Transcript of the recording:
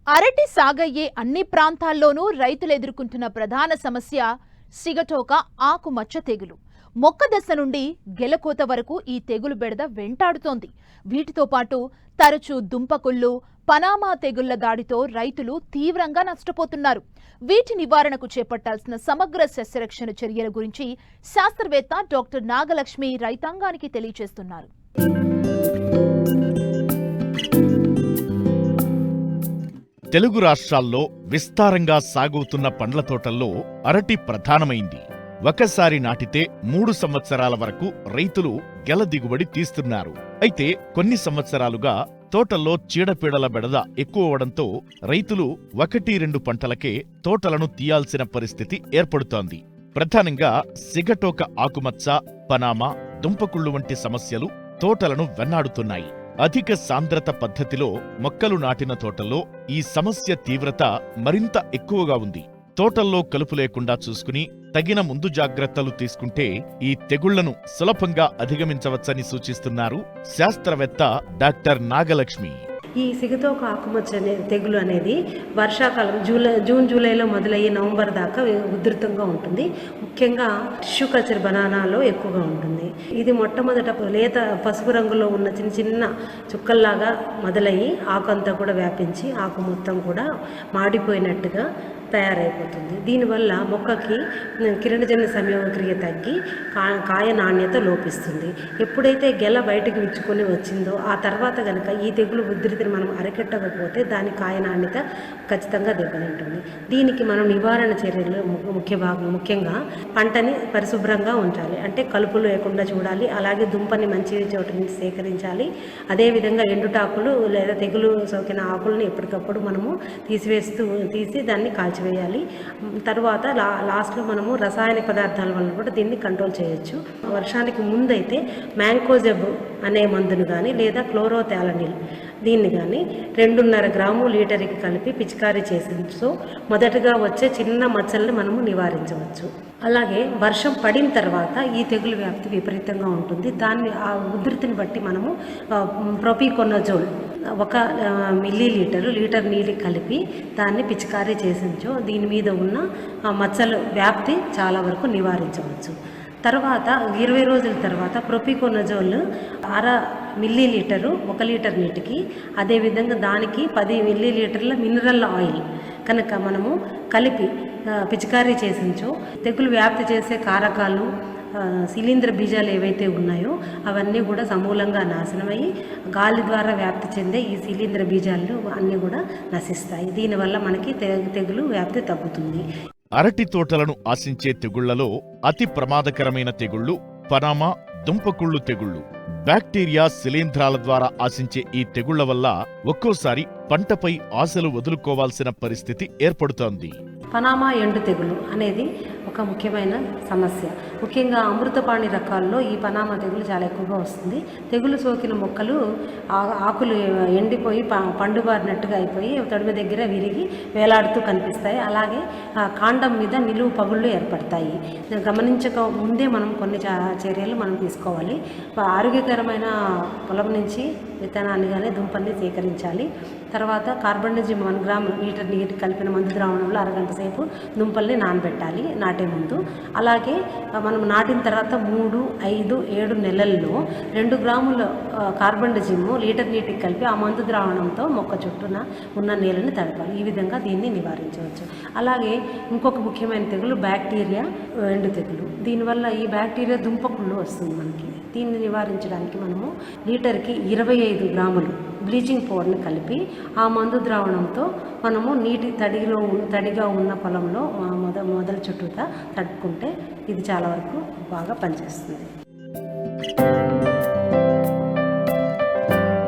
అరటి సాగయ్యే అన్ని ప్రాంతాల్లోనూ రైతులు ఎదుర్కొంటున్న ప్రధాన సమస్య సిగటోక ఆకుమచ్చ తెగులు. మొక్క దశ నుండి గెలకోత వరకు ఈ తెగులు బెడద వెంటాడుతోంది. వీటితో పాటు తరచూ దుంపకుళ్ళు, పనామా తెగుళ్ల దాడితో రైతులు తీవ్రంగా నష్టపోతున్నారు. వీటి నివారణకు చేపట్టాల్సిన సమగ్ర సస్యరక్షణ చర్యల గురించి శాస్త్రవేత్త డాక్టర్ నాగలక్ష్మి రైతాంగానికి తెలియజేస్తున్నారు. తెలుగు రాష్ట్రాల్లో విస్తారంగా సాగుతున్న పండ్ల తోటల్లో అరటి ప్రధానమైంది. ఒకసారి నాటితే 3 సంవత్సరాల వరకు రైతులు గెల దిగుబడి తీస్తున్నారు. అయితే కొన్ని సంవత్సరాలుగా తోటల్లో చీడపీడల బెడద ఎక్కువవడంతో రైతులు 1-2 పంటలకే తోటలను తీయాల్సిన పరిస్థితి ఏర్పడుతోంది. ప్రధానంగా సిగటోక ఆకుమచ్చ, పనామా, దుంపకుళ్ళు వంటి సమస్యలు తోటలను వెన్నాడుతున్నాయి. అధిక సాంద్రత పద్ధతిలో మొక్కలు నాటిన తోటల్లో ఈ సమస్య తీవ్రత మరింత ఎక్కువగా ఉంది. తోటల్లో కలుపు లేకుండా చూసుకుని తగిన ముందు జాగ్రత్తలు తీసుకుంటే ఈ తెగుళ్లను సులభంగా అధిగమించవచ్చని సూచిస్తున్నారు శాస్త్రవేత్త డాక్టర్ నాగలక్ష్మి. ఈ సిగటోక ఆకుమచ్చ తెగులు అనేది వర్షాకాలం జూన్ జూలైలో మొదలయ్యి నవంబర్ దాకా ఉధృతంగా ఉంటుంది. ముఖ్యంగా టిష్యూ కల్చర్ బనానాలో ఎక్కువగా ఉంటుంది. ఇది మొట్టమొదట లేత పసుపు రంగులో ఉన్న చిన్న చిన్న చుక్కల్లాగా మొదలయ్యి ఆకు అంతా కూడా వ్యాపించి ఆకు మొత్తం కూడా మాడిపోయినట్టుగా తయారైపోతుంది. దీనివల్ల మొక్కకి కిరణజన్య సంయోగక్రియ తగ్గి కాయ నాణ్యత లోపిస్తుంది. ఎప్పుడైతే గెల బయటకు విచ్చుకొని వచ్చిందో ఆ తర్వాత కనుక ఈ తెగులు ఉధృతిని మనం అరికట్టకపోతే దాని కాయ నాణ్యత ఖచ్చితంగా దెబ్బతింటుంది. దీనికి మనం నివారణ చర్యలు ముఖ్యంగా పంటని పరిశుభ్రంగా ఉంచాలి. అంటే కలుపులు లేకుండా చూడాలి. అలాగే దుంపని మంచి చోటు నుంచి సేకరించాలి. అదేవిధంగా ఎండుటాకులు లేదా తెగులు సోకిన ఆకులను ఎప్పటికప్పుడు మనము తీసి దాన్ని కాల్చివేయాలి. తర్వాత లాస్ట్లో మనము రసాయనిక పదార్థాల వల్ల కూడా దీన్ని కంట్రోల్ చేయొచ్చు. వర్షానికి ముందైతే మ్యాంకోజెబ్ అనే మందును కానీ లేదా క్లోరోథాలనిల్ దీన్ని కానీ 2.5 గ్రాము లీటర్కి కలిపి పిచికారీ చేసించో మొదటగా వచ్చే చిన్న మచ్చల్ని మనము నివారించవచ్చు. అలాగే వర్షం పడిన తర్వాత ఈ తెగులు వ్యాప్తి విపరీతంగా ఉంటుంది. దాన్ని ఆ ఉధృతిని బట్టి మనము ప్రొపికొనజోల్ 1 మిల్లీలీటర్ నీటికి కలిపి దాన్ని పిచికారీ చేసించో దీని మీద ఉన్న మచ్చల వ్యాప్తి చాలా వరకు నివారించవచ్చు. తర్వాత 20 రోజుల తర్వాత ప్రొపికొనజోల్ 1/2 మిల్లీలీటరు 1 లీటర్ నీటికి, అదేవిధంగా దానికి 10 మిల్లీలీటర్ల మినరల్ ఆయిల్ కనుక మనము కలిపి పిచికారీ చేసించో తెగులు వ్యాప్తి చేసే కారకాలు శిలీంద్ర బీజాలు ఏవైతే ఉన్నాయో అవన్నీ కూడా సమూలంగా నాశనమయ్యి గాలి ద్వారా వ్యాప్తి చెందే ఈ శిలీంద్ర బీజాలు అన్నీ కూడా నశిస్తాయి. దీనివల్ల మనకి తెగులు వ్యాప్తి తగ్గుతుంది. అరటి తోటలను ఆశించే తెగుళ్లలో అతి ప్రమాదకరమైన తెగుళ్లు పనామా, దుంపకుళ్ళు తెగుళ్లు. బ్యాక్టీరియా, శిలీంధ్రాల ద్వారా ఆశించే ఈ తెగుళ్ల వల్ల ఒక్కోసారి పంటపై ఆశలు వదులుకోవాల్సిన పరిస్థితి ఏర్పడుతోంది. పనామా ఎండు తెగులు అనేది ఒక ముఖ్యమైన సమస్య. ముఖ్యంగా అమృతపాణి రకాల్లో ఈ పనామా తెగులు చాలా ఎక్కువగా వస్తుంది. తెగులు సోకిన మొక్కలు ఆకులు ఎండిపోయి పండుబారినట్టుగా అయిపోయి తొడిమ దగ్గర విరిగి వేలాడుతూ కనిపిస్తాయి. అలాగే కాండం మీద నిలువు పగుళ్ళు ఏర్పడతాయి. గమనించక ముందే మనం కొన్ని చర్యలు మనం తీసుకోవాలి. ఆరోగ్యకరమైన పొలం నుంచి విత్తనాన్ని కానీ దుంపల్ని సేకరించాలి. తర్వాత కార్బన్డజిమ్ 1 గ్రామ్ లీటర్ నీటి కలిపిన మందు ద్రావణంలో అరగంట సేపు దుంపల్ని నానబెట్టాలి నాటే ముందు. అలాగే మనం నాటిన తర్వాత 3, 5, 7 నెలల్లో 2 గ్రాముల కార్బన్డజిమ్ లీటర్ నీటికి కలిపి ఆ మందు ద్రావణంతో మొక్క చుట్టూన ఉన్న నీళ్ళని తడపాలి. ఈ విధంగా దీన్ని నివారించవచ్చు. అలాగే ఇంకొక ముఖ్యమైన తెగులు బ్యాక్టీరియా ఎండు తెగులు. దీనివల్ల ఈ బ్యాక్టీరియా దుంపకుళ్ళు వస్తుంది మనకి. దీన్ని నివారించడానికి మనము లీటర్కి 25 గ్రాములు బ్లీచింగ్ పౌడర్ని కలిపి ఆ మందు ద్రావణంతో మనము నీటి తడిగా ఉన్న పొలంలో మొదల చుట్టూతా తడుపుకుంటే ఇది చాలా వరకు బాగా పనిచేస్తుంది.